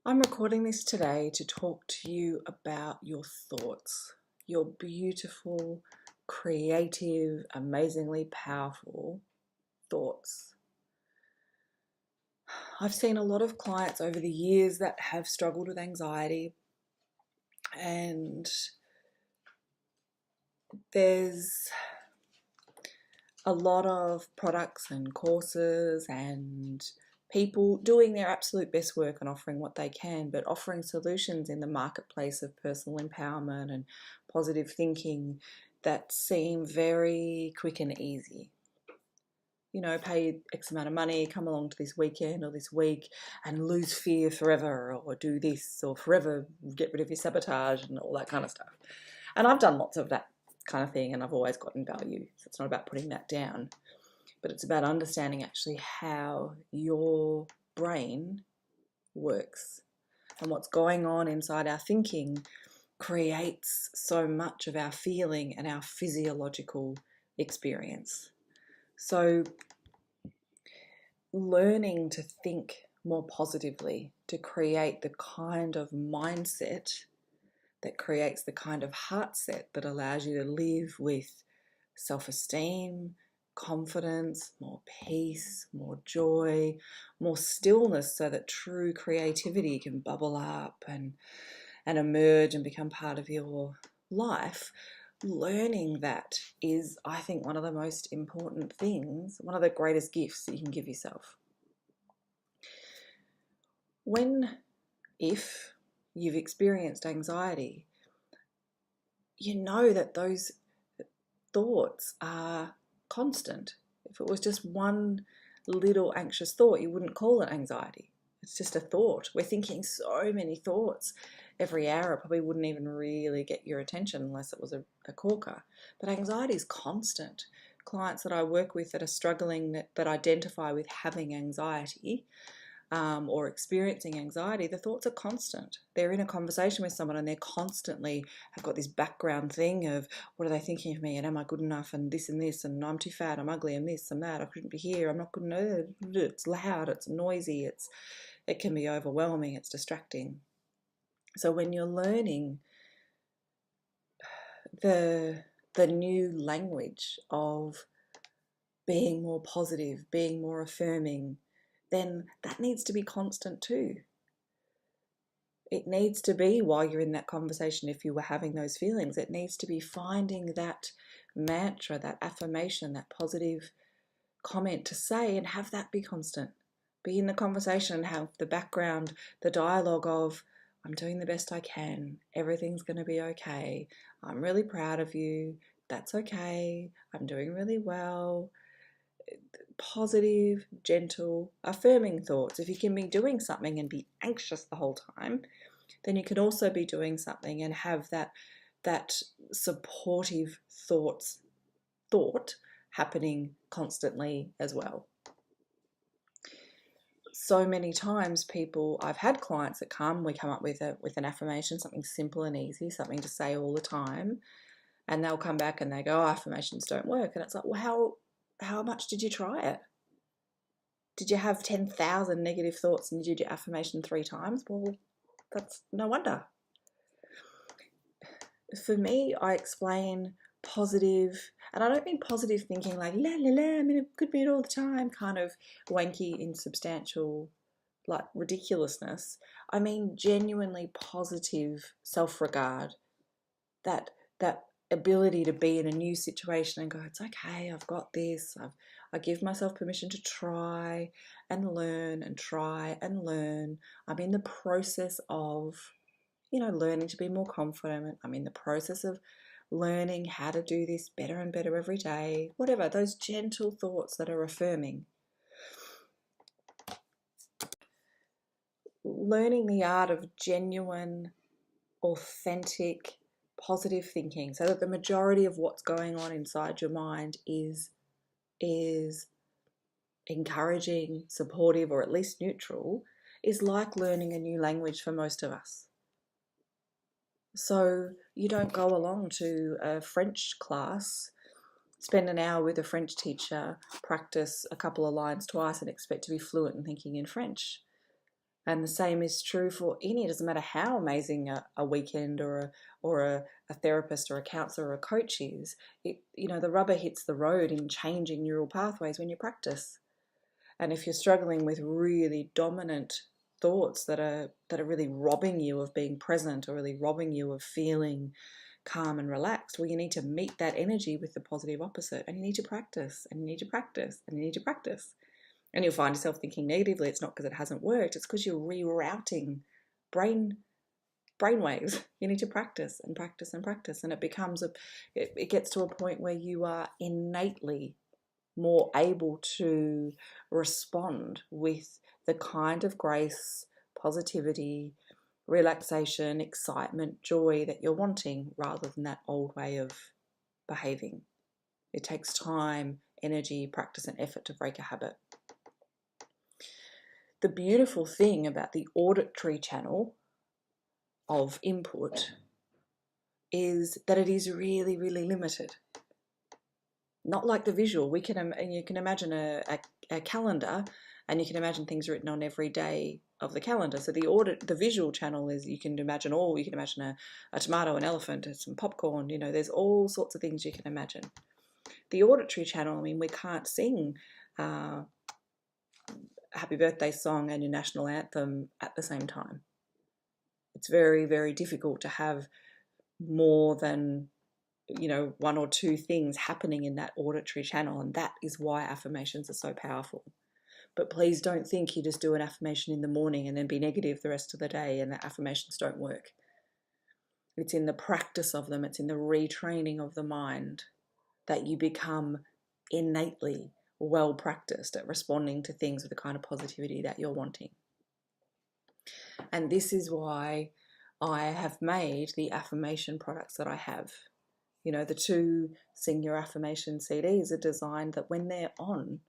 I'm recording this today to talk to you about your thoughts, your beautiful, creative, amazingly powerful thoughts. I've seen a lot of clients over the years that have struggled with anxiety, and there's a lot of products and courses and people doing their absolute best work and offering what they can, but offering solutions in the marketplace of personal empowerment and positive thinking that seem very quick and easy. You know, pay X amount of money, come along to this weekend or this week and lose fear forever, or do this, or forever get rid of your sabotage and all that kind of stuff. And I've done lots of that kind of thing and I've always gotten value. So it's not about putting that down, but it's about understanding actually how your brain works and what's going on inside our thinking creates so much of our feeling and our physiological experience. So learning to think more positively, to create the kind of mindset that creates the kind of heart set that allows you to live with self-esteem, confidence, more peace, more joy, more stillness, so that true creativity can bubble up and emerge and become part of your life. Learning that is, I think, one of the most important things, one of the greatest gifts that you can give yourself. If you've experienced anxiety, you know that those thoughts are constant. If it was just one little anxious thought, you wouldn't call it anxiety. It's just a thought. We're thinking so many thoughts every hour, it probably wouldn't even really get your attention unless it was a corker. But anxiety is constant. Clients that I work with that are struggling, that identify with having anxiety, or experiencing anxiety, the thoughts are constant. They're in a conversation with someone and they're constantly have got this background thing of, what are they thinking of me, and am I good enough, and this and I'm too fat, I'm ugly, I'm this, I'm that, I shouldn't be here, I'm not good enough, it's loud, it's noisy, it can be overwhelming, it's distracting. So when you're learning the new language of being more positive, being more affirming, then that needs to be constant too. It needs to be, while you're in that conversation, if you were having those feelings, it needs to be finding that mantra, that affirmation, that positive comment to say, and have that be constant. Be in the conversation and have the background, the dialogue of, I'm doing the best I can, everything's going to be okay, I'm really proud of you, that's okay, I'm doing really well. Positive, gentle, affirming thoughts. If you can be doing something and be anxious the whole time, then you can also be doing something and have that supportive thought happening constantly as well. So many times I've had clients that we come up with an affirmation, something simple and easy, something to say all the time, and they'll come back and they go, oh, affirmations don't work. And it's like, well, how much did you try it? Did you have 10,000 negative thoughts and you did your affirmation 3 times? Well, that's no wonder. For me, I explain positive, and I don't mean positive thinking like la la la, I mean it could be it all the time, kind of wanky, insubstantial, like ridiculousness. I mean genuinely positive self-regard, that ability to be in a new situation and go, it's okay, I've got this. I give myself permission to try and learn and try and learn. I'm in the process of, learning to be more confident. I'm in the process of learning how to do this better and better every day. Whatever, those gentle thoughts that are affirming. Learning the art of genuine, authentic, positive thinking, so that the majority of what's going on inside your mind is encouraging, supportive, or at least neutral, is like learning a new language for most of us. So you don't go along to a French class, spend an hour with a French teacher, practice a couple of lines twice and expect to be fluent in thinking in French. And the same is true for any, it doesn't matter how amazing a weekend or a therapist or a counselor or a coach is. The rubber hits the road in changing neural pathways when you practice. And if you're struggling with really dominant thoughts that are really robbing you of being present, or really robbing you of feeling calm and relaxed, well, you need to meet that energy with the positive opposite, and you need to practice, and you need to practice, and you need to practice. And you'll find yourself thinking negatively. It's not because it hasn't worked, it's because you're rerouting brain waves. You need to practice and practice and practice, and it gets to a point where you are innately more able to respond with the kind of grace, positivity, relaxation, excitement, joy that you're wanting, rather than that old way of behaving. It takes time, energy, practice, and effort to break a habit. The beautiful thing about the auditory channel of input is that it is really, really limited. Not like the visual. You can imagine a calendar, and you can imagine things written on every day of the calendar. So the visual channel is, you can imagine a tomato, an elephant, some popcorn. There's all sorts of things you can imagine. The auditory channel, we can't sing happy birthday song and your national anthem at the same time. It's very, very difficult to have more than one or two things happening in that auditory channel, and that is why affirmations are so powerful. But please don't think you just do an affirmation in the morning and then be negative the rest of the day and the affirmations don't work. It's in the practice of them, it's in the retraining of the mind, that you become innately well practiced at responding to things with the kind of positivity that you're wanting. And this is why I have made the affirmation products that I have. The 2 Sing Your Affirmation CDs are designed that when they're on,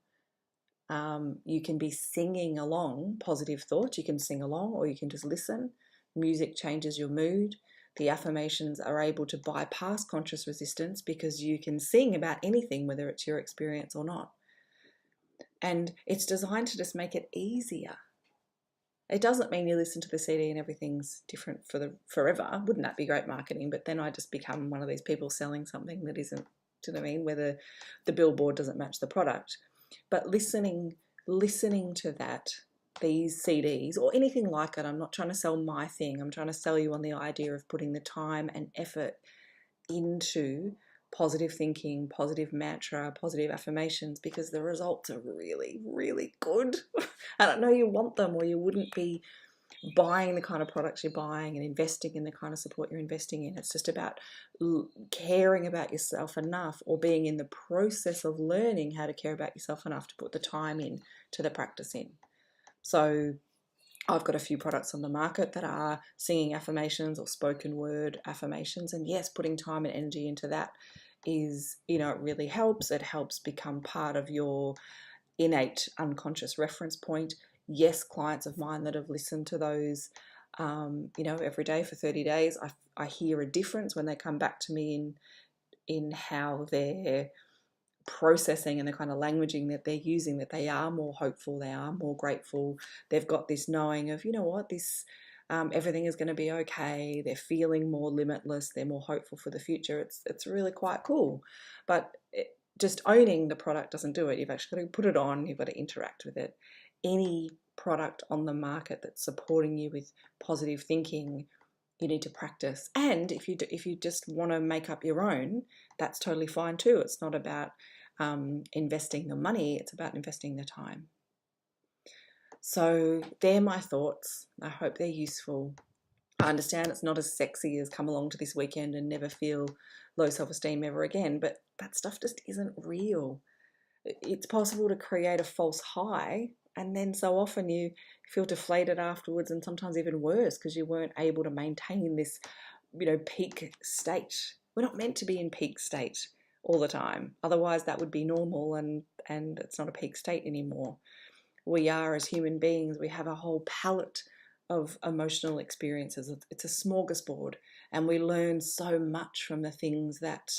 you can be singing along positive thoughts. You can sing along, or you can just listen. Music changes your mood. The affirmations are able to bypass conscious resistance because you can sing about anything, whether it's your experience or not. And it's designed to just make it easier. It doesn't mean you listen to the CD and everything's different forever. Wouldn't that be great marketing? But then I just become one of these people selling something that isn't, do you know what I mean? Where the billboard doesn't match the product. But listening to these CDs or anything like it, I'm not trying to sell my thing. I'm trying to sell you on the idea of putting the time and effort into positive thinking, positive mantra, positive affirmations, because the results are really, really good. And I know you want them, or you wouldn't be buying the kind of products you're buying and investing in the kind of support you're investing in. It's just about caring about yourself enough, or being in the process of learning how to care about yourself enough to put the time in to the practice in. So I've got a few products on the market that are singing affirmations or spoken word affirmations. And yes, putting time and energy into that is, it really helps. It helps become part of your innate unconscious reference point. Yes, clients of mine that have listened to those, every day for 30 days, I hear a difference when they come back to me in how they're processing and the kind of languaging that they're using, that they are more hopeful, they are more grateful. They've got this knowing of, everything is going to be okay. They're feeling more limitless. They're more hopeful for the future. It's really quite cool. But just owning the product doesn't do it. You've actually got to put it on. You've got to interact with it. Any product on the market that's supporting you with positive thinking, you need to practice. And if you just want to make up your own, that's totally fine too. It's not about investing the money. It's about investing the time. So they're my thoughts. I hope they're useful. I understand it's not as sexy as come along to this weekend and never feel low self-esteem ever again, but that stuff just isn't real. It's possible to create a false high, and then so often you feel deflated afterwards, and sometimes even worse because you weren't able to maintain this, peak state. We're not meant to be in peak state all the time. Otherwise that would be normal, and it's not a peak state anymore. We are, as human beings, we have a whole palette of emotional experiences. It's a smorgasbord, and we learn so much from the things that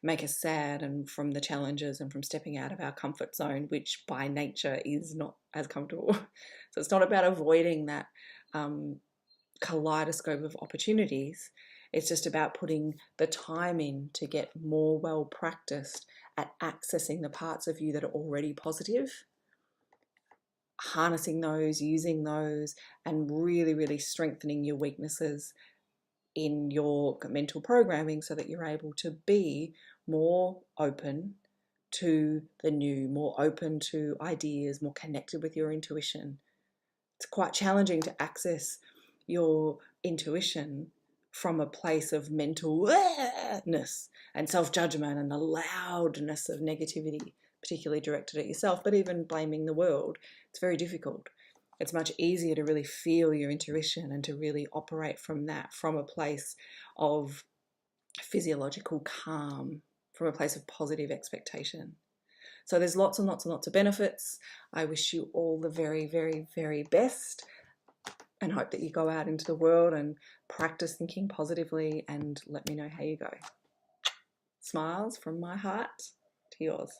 make us sad, and from the challenges and from stepping out of our comfort zone, which by nature is not as comfortable. So it's not about avoiding that kaleidoscope of opportunities. It's just about putting the time in to get more well practiced at accessing the parts of you that are already positive, harnessing those, using those, and really, really strengthening your weaknesses in your mental programming so that you're able to be more open to the new, more open to ideas, more connected with your intuition. It's quite challenging to access your intuition from a place of mentalness and self-judgment and the loudness of negativity, particularly directed at yourself, but even blaming the world. It's very difficult. It's much easier to really feel your intuition and to really operate from that, from a place of physiological calm, from a place of positive expectation. So there's lots and lots and lots of benefits. I wish you all the very, very, very best, and hope that you go out into the world and practice thinking positively, and let me know how you go. Smiles from my heart to yours.